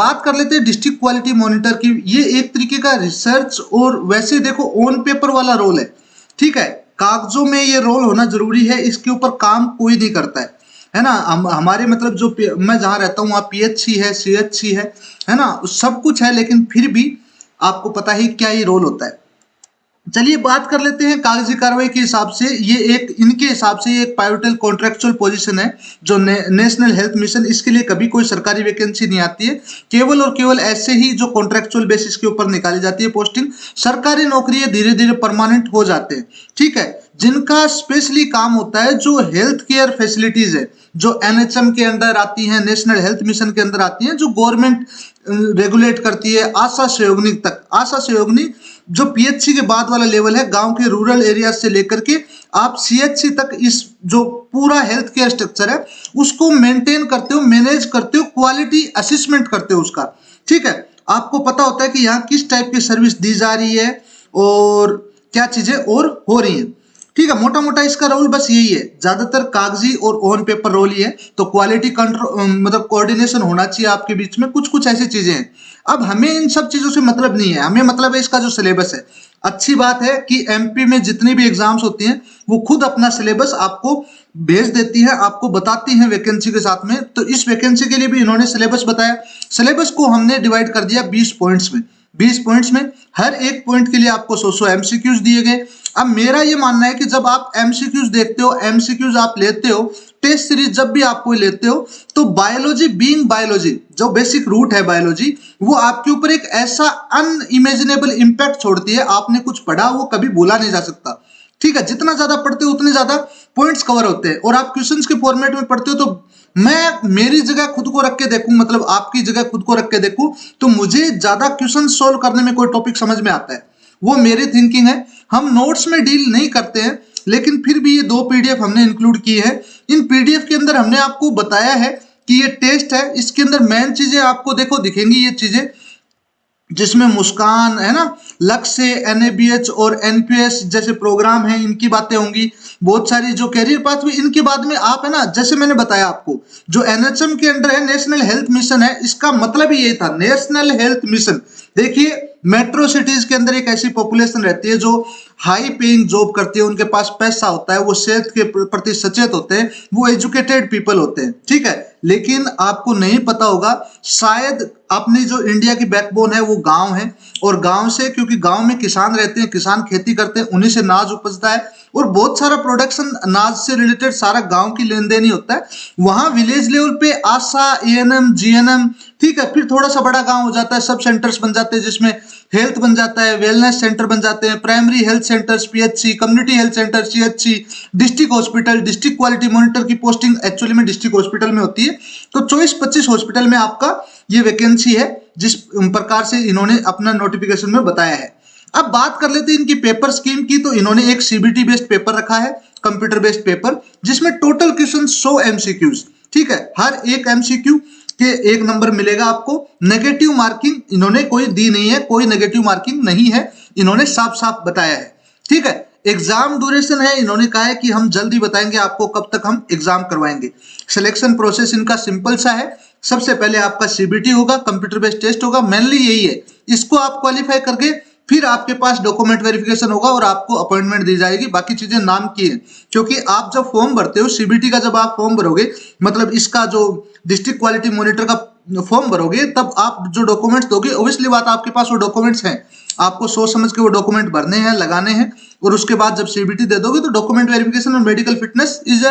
बात कर लेते हैं डिस्ट्रिक्ट क्वालिटी मॉनिटर की। ये एक तरीके का रिसर्च और वैसे देखो ऑन पेपर वाला रोल है, ठीक है। कागजों में ये रोल होना जरूरी है, इसके ऊपर काम कोई नहीं करता है ना। हमारे मतलब जो मैं जहाँ रहता हूँ वहाँ पीएचसी है, सीएचसी है ना, सब कुछ है, लेकिन फिर भी आपको पता ही क्या ये रोल होता है। चलिए बात कर लेते हैं कागजी कार्रवाई के हिसाब से। ये एक इनके हिसाब से ये एक पाइवटल कॉन्ट्रेक्चुअल पोजीशन है जो नेशनल हेल्थ मिशन, इसके लिए कभी कोई सरकारी वैकेंसी नहीं आती है, केवल और केवल ऐसे ही जो कॉन्ट्रेक्चुअल बेसिस के ऊपर निकाली जाती है पोस्टिंग। सरकारी नौकरी धीरे धीरे परमानेंट हो जाते हैं, ठीक है। जिनका स्पेशली काम होता है जो हेल्थ केयर फैसिलिटीज है, जो एनएचएम के अंदर आती हैं, नेशनल हेल्थ मिशन के अंदर आती हैं, जो गवर्नमेंट रेगुलेट करती है, आशा सहयोगिनी तक। आशा सहयोगिनी जो पीएचसी के बाद वाला लेवल है, गांव के रूरल एरिया से लेकर के आप सीएचसी तक, इस जो पूरा हेल्थ केयर स्ट्रक्चर है उसको मेंटेन करते हो, मैनेज करते हो, क्वालिटी असेसमेंट करते हो उसका, ठीक है। आपको पता होता है कि यहाँ किस टाइप की सर्विस दी जा रही है और क्या चीजें और हो रही हैं, ठीक है। मोटा मोटा इसका रोल बस यही है, ज्यादातर कागजी और ऑन पेपर रोल ही है। तो क्वालिटी कंट्रोल मतलब कोऑर्डिनेशन होना चाहिए आपके बीच में, कुछ कुछ ऐसी चीजें हैं। अब हमें इन सब चीजों से मतलब नहीं है, हमें मतलब है इसका जो सिलेबस है। अच्छी बात है कि एमपी में जितनी भी एग्जाम्स होती हैं वो खुद अपना सिलेबस आपको भेज देती है, आपको बताती है वैकेंसी के साथ में। तो इस वैकेंसी के लिए भी इन्होंने सिलेबस बताया। सिलेबस को हमने डिवाइड कर दिया 20 पॉइंट्स में। 20 पॉइंट्स में हर एक पॉइंट के लिए आपको 100 एमसीक्यूज दिए गए। अब मेरा ये मानना है कि जब आप एमसीक्यूज देखते हो, एमसीक्यूज आप लेते हो, टेस्ट सीरीज जब भी आप कोई लेते हो, तो बायोलॉजी बीइंग बायोलॉजी, जो बेसिक रूट है बायोलॉजी, वो आपके ऊपर एक ऐसा अनइमेजिनेबल इंपैक्ट छोड़ती है। आपने कुछ पढ़ा वो कभी भूला नहीं जा सकता, ठीक है। जितना ज्यादा पढ़ते हो उतने ज्यादा पॉइंट्स कवर होते हैं। और आप क्वेश्चंस के फॉर्मेट में पढ़ते हो तो मैं मेरी जगह खुद को रख के देखूं, मतलब आपकी जगह खुद को रख के देखूं, तो मुझे ज्यादा क्वेश्चन सोल्व करने में कोई टॉपिक समझ में आता है, वो मेरी थिंकिंग है। हम नोट्स में डील नहीं करते हैं, लेकिन फिर भी ये 2 पीडीएफ हमने इंक्लूड की है। इन पीडीएफ के अंदर हमने आपको बताया है कि ये टेस्ट है, इसके अंदर मेन चीजें आपको देखो दिखेंगी, ये चीजें जिसमें मुस्कान है ना, लक्ष्य, एनएबीएच और एनपीएस जैसे प्रोग्राम हैं, इनकी बातें होंगी। बहुत सारी जो कैरियर पाथवे, इनके बाद में आप है ना, जैसे मैंने बताया आपको, जो एनएचएम के अंडर है, नेशनल हेल्थ मिशन है, इसका मतलब ही ये था, नेशनल हेल्थ मिशन। देखिए मेट्रो सिटीज के अंदर एक ऐसी पॉपुलेशन रहती है जो हाई पेइंग जॉब करती है, उनके पास पैसा होता है, वो सेहत के प्रति सचेत होते हैं, वो एजुकेटेड पीपल होते हैं, ठीक है। लेकिन आपको नहीं पता होगा, शायद अपनी जो इंडिया की बैकबोन है वो गांव है, और गांव से, क्योंकि गांव में किसान रहते हैं, किसान खेती करते हैं, उन्हीं से नाज उपजता है, और बहुत सारा प्रोडक्शन नाज से रिलेटेड सारा गांव की लेन देन ही होता है। वहां विलेज लेवल पे आशा, एएनएम, जीएनएम, ठीक है, फिर थोड़ा सा बड़ा गांव हो जाता है, सब सेंटर्स बन जाते हैं, जिसमें हेल्थ बन जाता है, वेलनेस सेंटर बन जाते हैं, primary health centres PHC, community health centre CHC, district hospital. District quality monitor की पोस्टिंग एक्चुअली में डिस्ट्रिक्ट हॉस्पिटल में होती है। तो 24-25 हॉस्पिटल में आपका ये वैकेंसी है, जिस प्रकार से इन्होंने अपना नोटिफिकेशन में बताया है। अब बात कर लेते हैं इनकी पेपर स्कीम की। तो इन्होंने एक सीबीटी बेस्ड पेपर रखा है, कंप्यूटर बेस्ड पेपर, जिसमें टोटल क्वेश्चन 100 एमसीक्यूज, ठीक है। हर एक एमसीक्यू के 1 नंबर मिलेगा आपको। नेगेटिव मार्किंग इन्होंने कोई दी नहीं है, कोई नेगेटिव मार्किंग नहीं है, इन्होंने साफ साफ बताया है, ठीक है। एग्जाम ड्यूरेशन है, इन्होंने कहा है कि हम जल्दी बताएंगे आपको कब तक हम एग्जाम करवाएंगे। सिलेक्शन प्रोसेस इनका सिंपल सा है। सबसे पहले आपका सीबीटी होगा, कंप्यूटर बेस्ड टेस्ट होगा, मेनली यही है। इसको आप क्वालिफाई करके फिर आपके पास डॉक्यूमेंट वेरिफिकेशन होगा और आपको अपॉइंटमेंट दी जाएगी। बाकी चीजें नाम की है, क्योंकि आप जब फॉर्म भरते हो सीबीटी का, जब आप फॉर्म भरोगे, मतलब इसका जो डिस्ट्रिक्ट क्वालिटी मॉनिटर का फॉर्म भरोगे, तब आप जो डॉक्यूमेंट्स दोगे, ऑब्वियसली बात आपके पास वो डॉक्यूमेंट्स हैं, आपको सोच समझ के वो डॉक्यूमेंट भरने हैं, लगाने हैं, और उसके बाद जब सीबीटी दे दोगे तो डॉक्यूमेंट वेरिफिकेशन और मेडिकल फिटनेस इज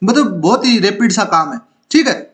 मतलब बहुत ही रैपिड सा काम है, ठीक है।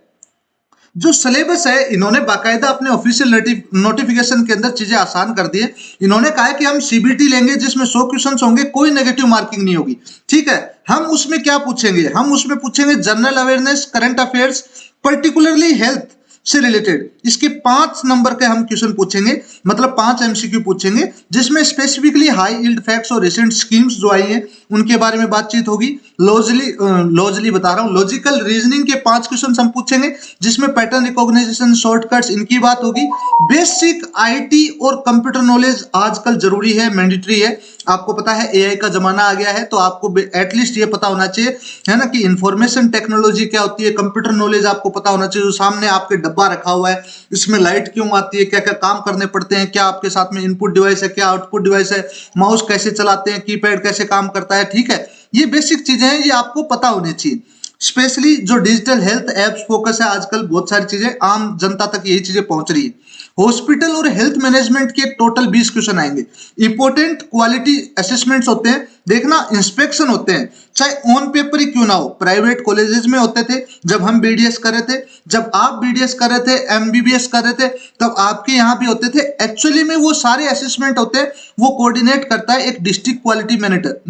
जो सिलेबस है, इन्होंने बाकायदा अपने ऑफिशियल नोटिफिकेशन के अंदर चीजें आसान कर दी है। इन्होंने कहा है कि हम सीबीटी लेंगे जिसमें 100 क्वेश्चंस होंगे, कोई नेगेटिव मार्किंग नहीं होगी, ठीक है। हम उसमें क्या पूछेंगे, हम उसमें पूछेंगे general awareness, current affairs, particularly health से रिलेटेड। इसके 5 नंबर के हम क्वेश्चन पूछेंगे, मतलब 5 एमसीक्यू पूछेंगे, जिसमें स्पेसिफिकली हाई यील्ड फैक्ट्स और रिसेंट स्कीम्स जो आई हैं उनके बारे में बातचीत होगी। लॉजिकली बता रहा हूं, लॉजिकल रीजनिंग के 5 क्वेश्चन हम पूछेंगे, जिसमें पैटर्न रिकॉग्निशन, शॉर्टकट्स, इनकी बात होगी। बेसिक आईटी और कंप्यूटर नॉलेज आजकल जरूरी है, मैंडेटरी है। आपको पता है एआई का जमाना आ गया है, तो आपको एटलीस्ट ये पता होना चाहिए, है ना, कि इंफॉर्मेशन टेक्नोलॉजी क्या होती है, कंप्यूटर नॉलेज आपको पता होना चाहिए। जो सामने आपके डब्बा रखा हुआ है, इसमें लाइट क्यों आती है, क्या क्या काम करने पड़ते हैं, क्या आपके साथ में इनपुट डिवाइस है, क्या आउटपुट डिवाइस है, माउस कैसे चलाते हैं, कीपैड कैसे काम करता है, ठीक है। ये बेसिक चीजें हैं, ये आपको पता होनी चाहिए। स्पेशली जो डिजिटल हेल्थ एप्स फोकस है आजकल, बहुत सारी चीजें आम जनता तक यही चीजें पहुंच रही है। हॉस्पिटल और हेल्थ मैनेजमेंट के टोटल 20 क्वेश्चन आएंगे। इंपॉर्टेंट क्वालिटी असेसमेंट्स होते हैं, देखना इंस्पेक्शन होते हैं, चाहे ऑन पेपर ही क्यों ना हो। प्राइवेट कॉलेजेस में होते थे जब हम बीडीएस कर रहे थे, जब आप बीडीएस कर रहे थे, एमबीबीएस कर रहे थे, तब आपके यहाँ भी होते थे। एक्चुअली में वो सारे असेसमेंट होते हैं, वो कोऑर्डिनेट करता है एक डिस्ट्रिक्ट क्वालिटी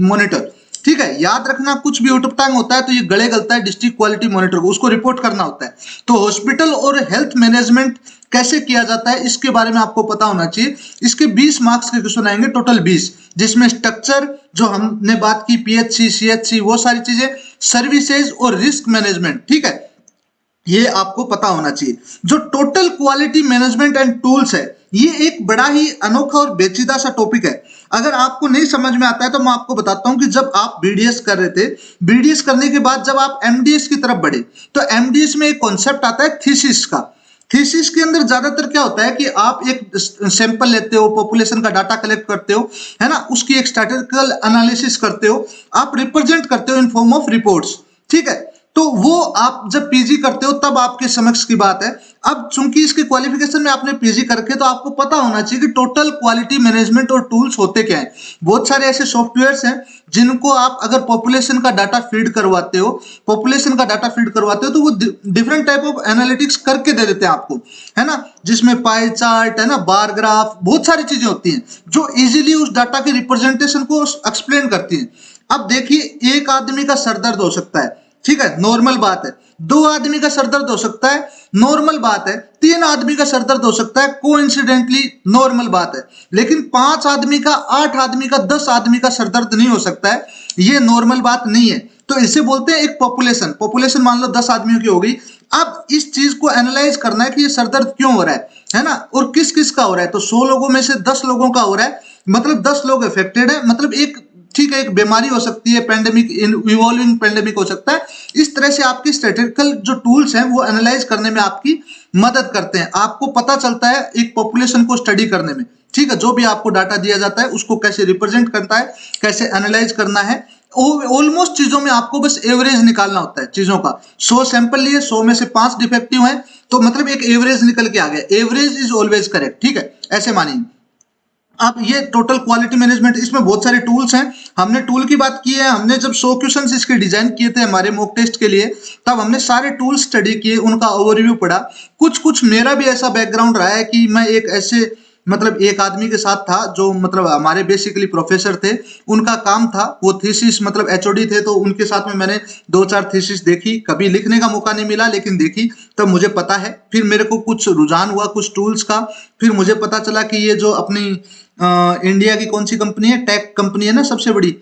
मॉनिटर, ठीक है। याद रखना, कुछ भी उटपटांग होता है तो ये गले गलता है डिस्ट्रिक्ट क्वालिटी मॉनिटर को, उसको रिपोर्ट करना होता है। तो हॉस्पिटल और हेल्थ मैनेजमेंट कैसे किया जाता है इसके बारे में आपको पता होना चाहिए। इसके 20 मार्क्स के क्वेश्चन आएंगे, टोटल 20, जिसमें स्ट्रक्चर जो हमने बात की, पीएचसी, सीएचसी, वो सारी चीजें, सर्विसेज और रिस्क मैनेजमेंट, ठीक है, ये आपको पता होना चाहिए। जो total quality management and tools है, ये एक बड़ा ही अनोखा और पेचीदा सा टॉपिक है। अगर आपको नहीं समझ में आता है तो मैं आपको बताता हूं कि जब आप बीडीएस कर रहे थे, बीडीएस करने के बाद जब आप एमडीएस की तरफ बढ़े, तो एमडीएस में एक कॉन्सेप्ट आता है थीसिस का। थीसिस के अंदर ज्यादातर क्या होता है कि आप एक सैंपल लेते हो, पॉपुलेशन का डाटा कलेक्ट करते हो, है ना, उसकी एक स्टैटिस्टिकल एनालिसिस करते हो, आप रिप्रेजेंट करते हो इन फॉर्म ऑफ रिपोर्ट्स, ठीक है। तो वो आप जब पीजी करते हो तब आपके समक्ष की बात है। अब चूंकि इसके क्वालिफिकेशन में आपने पीजी करके, तो आपको पता होना चाहिए कि टोटल क्वालिटी मैनेजमेंट और टूल्स होते क्या हैं। बहुत सारे ऐसे सॉफ्टवेयर्स हैं जिनको आप अगर पॉपुलेशन का डाटा फीड करवाते हो, तो वो डिफरेंट टाइप ऑफ एनालिटिक्स करके दे देते हैं आपको, है ना, जिसमें पाई चार्ट, है ना, बार ग्राफ, बहुत सारी चीजें होती हैं जो इजीली उस डाटा के रिप्रेजेंटेशन को एक्सप्लेन करती हैं। अब देखिए, एक आदमी का सर दर्द हो सकता है, ठीक है, नॉर्मल बात है। 2 आदमी का सरदर्द हो सकता है, नॉर्मल बात है। 3 आदमी का सरदर्द हो सकता है, कोइंसिडेंटली नॉर्मल बात है। लेकिन 5 आदमी का, 8 आदमी का, 10 आदमी का सरदर्द नहीं हो सकता है, ये नॉर्मल बात नहीं है। तो इसे बोलते हैं एक पॉपुलेशन मान लो 10 आदमियों की हो गई। अब इस चीज को एनालाइज करना है कि ये सरदर्द क्यों हो रहा है ना, और किस किस का हो रहा है। तो 100 लोगों में से 10 लोगों का हो रहा है, मतलब 10 लोग अफेक्टेड है, मतलब एक, ठीक है, एक बीमारी हो सकती है, पेंडेमिक, इवॉल्विंग पेंडेमिक हो सकता है। इस तरह से आपकी स्टैटिस्टिकल जो टूल्स हैं वो एनालाइज करने में आपकी मदद करते हैं। आपको पता चलता है एक पॉपुलेशन को स्टडी करने में, ठीक है, जो भी आपको डाटा दिया जाता है उसको कैसे रिप्रेजेंट करता है, कैसे एनालाइज करना है। ऑलमोस्ट चीजों में आपको बस एवरेज निकालना होता है चीजों का। 100 सैंपल लिए, 100 में से 5 डिफेक्टिव हैं, तो मतलब एक एवरेज निकल के आ गया। एवरेज इज ऑलवेज करेक्ट, ठीक है, ऐसे मानिए। अब ये टोटल क्वालिटी मैनेजमेंट, इसमें बहुत सारे टूल्स हैं। हमने टूल की बात की है, हमने जब 100 क्वेश्चंस इसके डिजाइन किए थे हमारे मॉक टेस्ट के लिए, तब हमने सारे टूल्स स्टडी किए, उनका ओवरव्यू पढ़ा। कुछ मेरा भी ऐसा बैकग्राउंड रहा है कि मैं एक ऐसे, मतलब एक आदमी के साथ था जो, मतलब हमारे बेसिकली प्रोफेसर थे, उनका काम था वो थीसिस, मतलब एचओडी थे, तो उनके साथ में मैंने 2-4 थीसिस देखी। कभी लिखने का मौका नहीं मिला, लेकिन देखी, तब मुझे पता है। फिर मेरे को कुछ रुझान हुआ कुछ टूल्स का, फिर मुझे पता चला कि ये जो अपनी इंडिया की कौन सी कंपनी है, टेक कंपनी है ना सबसे बड़ी,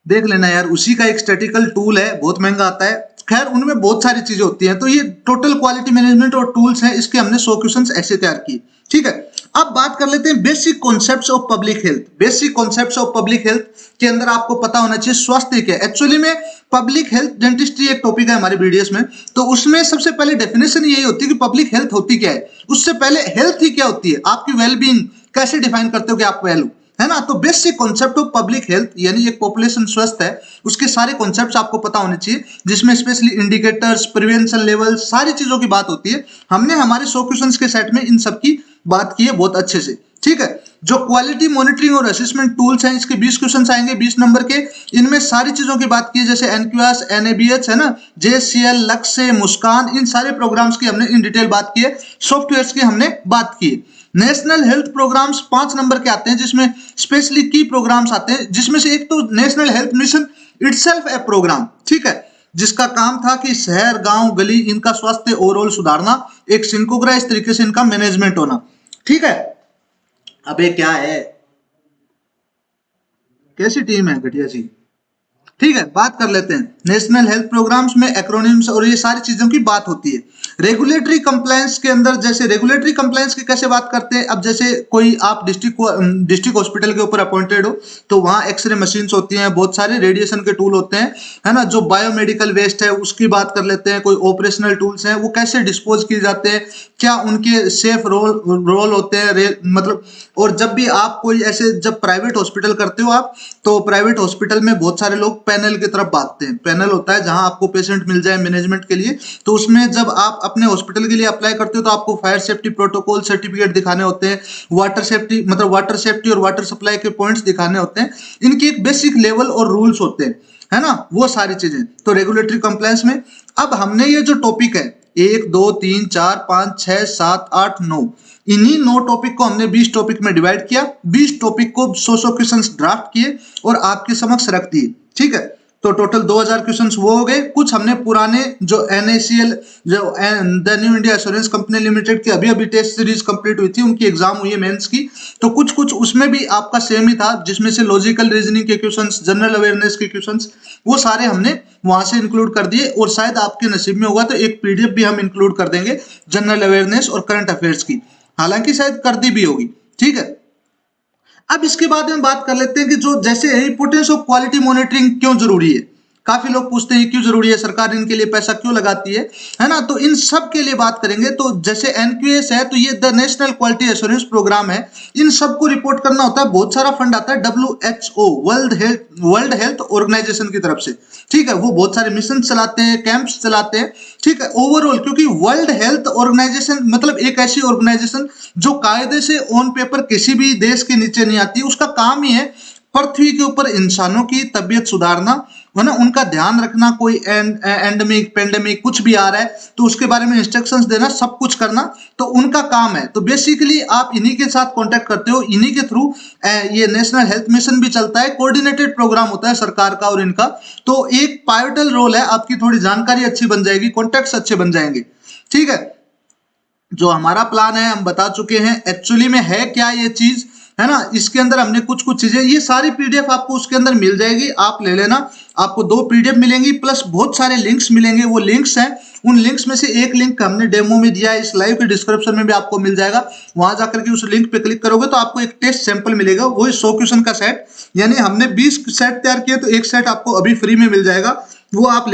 देख लेना यार, उसी का एक स्टैटिकल टूल है, बहुत महंगा आता है। खैर, उनमें बहुत सारी चीजें होती हैं। तो ये टोटल क्वालिटी मैनेजमेंट और टूल्स हैं, इसके हमने 100 क्वेश्चंस ऐसे तैयार किए, ठीक है। अब बात कर लेते हैं basic concepts of public health. Basic concepts of public health के अंदर आपको पता होना चाहिए स्वास्थ्य क्या है। एक्चुअली में पब्लिक हेल्थ डेंटिस्ट्री एक टॉपिक है हमारे बीडीएस में, तो उसमें सबसे पहले डेफिनेशन यही होती है कि पब्लिक हेल्थ होती क्या है। उससे पहले हेल्थ ही क्या होती है, आपकी वेलबींग कैसे डिफाइन करते हो कि आप वेल, है ना। तो basic concept of public health, यानी एक पॉपुलेशन स्वस्थ है, उसके सारे कॉन्सेप्ट्स आपको पता होने चाहिए, जिसमें स्पेशली इंडिकेटर्स, प्रिवेंशन लेवल, सारी चीजों की बात होती है। हमने हमारे 100 क्वेश्चंस के सेट में इन सब की बात की है बहुत अच्छे से, ठीक है। जो क्वालिटी मॉनिटरिंग और असेसमेंट टूल्स हैं, इसके 20 क्वेश्चंस आएंगे, 20 नंबर के। इनमें सारी चीजों की बात की है, जैसे एनक्यूएस, एनएबीएच, है ना, जेसीएल, लक्ष्य, मुस्कान, इन सारे प्रोग्राम्स की हमने इन डिटेल बात की है। सॉफ्टवेयर्स की हमने बात की है। नेशनल हेल्थ प्रोग्राम्स 5 नंबर के आते हैं, जिसमें स्पेशली की प्रोग्राम्स आते हैं, जिसमें से एक तो नेशनल हेल्थ मिशन इटसेल्फ ए प्रोग्राम, ठीक है, जिसका काम था कि शहर, गांव, गली, इनका स्वास्थ्य ओवरऑल सुधारना, एक सिंक्रोनाइज तरीके से इनका मैनेजमेंट होना, ठीक है। अबे क्या है, कैसी टीम है घटिया सी, ठीक है। बात कर लेते हैं नेशनल हेल्थ प्रोग्राम्स में एक्रोनिम्स और ये सारी चीजों की बात होती है। रेगुलेटरी कंप्लायंस के अंदर, जैसे रेगुलेटरी कंप्लायंस की कैसे बात करते हैं, अब जैसे कोई आप डिस्ट्रिक्ट हॉस्पिटल के ऊपर अपॉइंटेड हो, तो वहाँ एक्सरे मशीन्स होती हैं, बहुत सारे रेडिएशन के टूल होते हैं, है ना। जो बायोमेडिकल वेस्ट है उसकी बात कर लेते हैं, कोई ऑपरेशनल टूल्स हैं वो कैसे डिस्पोज किए जाते हैं, क्या उनके सेफ रोल होते हैं, मतलब। और जब भी आप कोई ऐसे जब प्राइवेट हॉस्पिटल करते हो आप, तो प्राइवेट हॉस्पिटल में बहुत सारे लोग पैनल की तरफ भागते हैं। पैनल होता है जहां आपको पेशेंट मिल जाए मैनेजमेंट के लिए, तो उसमें जब आप अपने हॉस्पिटल के लिए अप्लाई करते हो तो आपको फायर सेफ्टी प्रोटोकॉल सर्टिफिकेट दिखाने होते हैं, वाटर सेफ्टी मतलब वाटर सेफ्टी और वाटर सप्लाई के पॉइंट्स दिखाने होते हैं, इनकी एक बेसिक लेवल और रूल्स होते हैं, है ना, वो सारी चीजें तो रेगुलेटरी कंप्लायंस में। अब हमने ये जो टॉपिक है 1 2 3 4 5 6 7 8 9, इन्हीं 9 टॉपिक को हमने 20 टॉपिक में डिवाइड किया, 20 टॉपिक को 100 क्वेश्चंस ड्राफ्ट किए और आपके समक्ष रख दिए, ठीक है। तो टोटल 2000 क्वेश्चंस वो हो गए। कुछ हमने पुराने जो NACL जो the new India assurance company limited की अभी अभी टेस्ट सीरीज कंप्लीट हुई थी, उनकी एग्जाम हुई है मेंस की, तो कुछ कुछ उसमें भी आपका सेम ही था, जिसमें से लॉजिकल रीजनिंग के क्वेश्चंस, जनरल अवेयरनेस के क्वेश्चंस, वो सारे हमने वहां से इंक्लूड कर दिए। और शायद आपके नसीब में होगा तो एक PDF भी हम इंक्लूड कर देंगे जनरल अवेयरनेस और करंट अफेयर्स की, हालांकि शायद कर दी भी होगी, ठीक है। अब इसके बाद में बात कर लेते हैं कि जो जैसे इंपोर्टेंस ऑफ क्वालिटी मॉनिटरिंग क्यों जरूरी है। काफी लोग पूछते हैं क्यों जरूरी है, सरकार इनके लिए पैसा क्यों लगाती है ना। तो इन सब के लिए बात करेंगे। तो जैसे NQS है तो ये the national quality assurance programme है, इन सबको रिपोर्ट करना होता है। बहुत सारा फंड आता है WHO वर्ल्ड हेल्थ ऑर्गेनाइजेशन की तरफ से, ठीक है। वो बहुत सारे मिशन चलाते हैं, कैंप्स चलाते हैं, ठीक है। ओवरऑल क्योंकि वर्ल्ड हेल्थ ऑर्गेनाइजेशन मतलब एक ऐसी ऑर्गेनाइजेशन जो कायदे से ऑन पेपर किसी भी देश के नीचे नहीं आती, उसका काम ही है पृथ्वी के ऊपर इंसानों की तबीयत सुधारना, है ना, उनका ध्यान रखना। कोई एंडेमिक पेंडेमिक कुछ भी आ रहा है तो उसके बारे में इंस्ट्रक्शंस देना, सब कुछ करना, तो उनका काम है। तो बेसिकली आप इन्हीं के साथ कांटेक्ट करते हो, इन्हीं के थ्रू ये नेशनल हेल्थ मिशन भी चलता है, कोऑर्डिनेटेड प्रोग्राम होता है सरकार का और इनका। तो एक पाइवटल रोल है, आपकी थोड़ी जानकारी अच्छी बन जाएगी, कॉन्टेक्ट्स अच्छे बन जाएंगे, ठीक है। जो हमारा प्लान है हम बता चुके हैं, एक्चुअली में है क्या ये चीज, है ना। इसके अंदर हमने कुछ कुछ चीजें, ये सारी PDF आपको उसके अंदर मिल जाएगी, आप ले लेना। आपको 2 PDF मिलेंगी प्लस बहुत सारे लिंक्स मिलेंगे, वो लिंक्स हैं। उन लिंक्स में से एक लिंक हमने डेमो में दिया है, इस लाइव के डिस्क्रिप्शन में भी आपको मिल जाएगा। वहां जाकर के उस लिंक पे क्लिक करोगे तो आपको एक टेस्ट सैंपल मिलेगा, वो 100 क्वेश्चन का सेट, यानी हमने 20 सेट तैयार किए तो एक सेट आपको अभी फ्री में मिल जाएगा, वो आप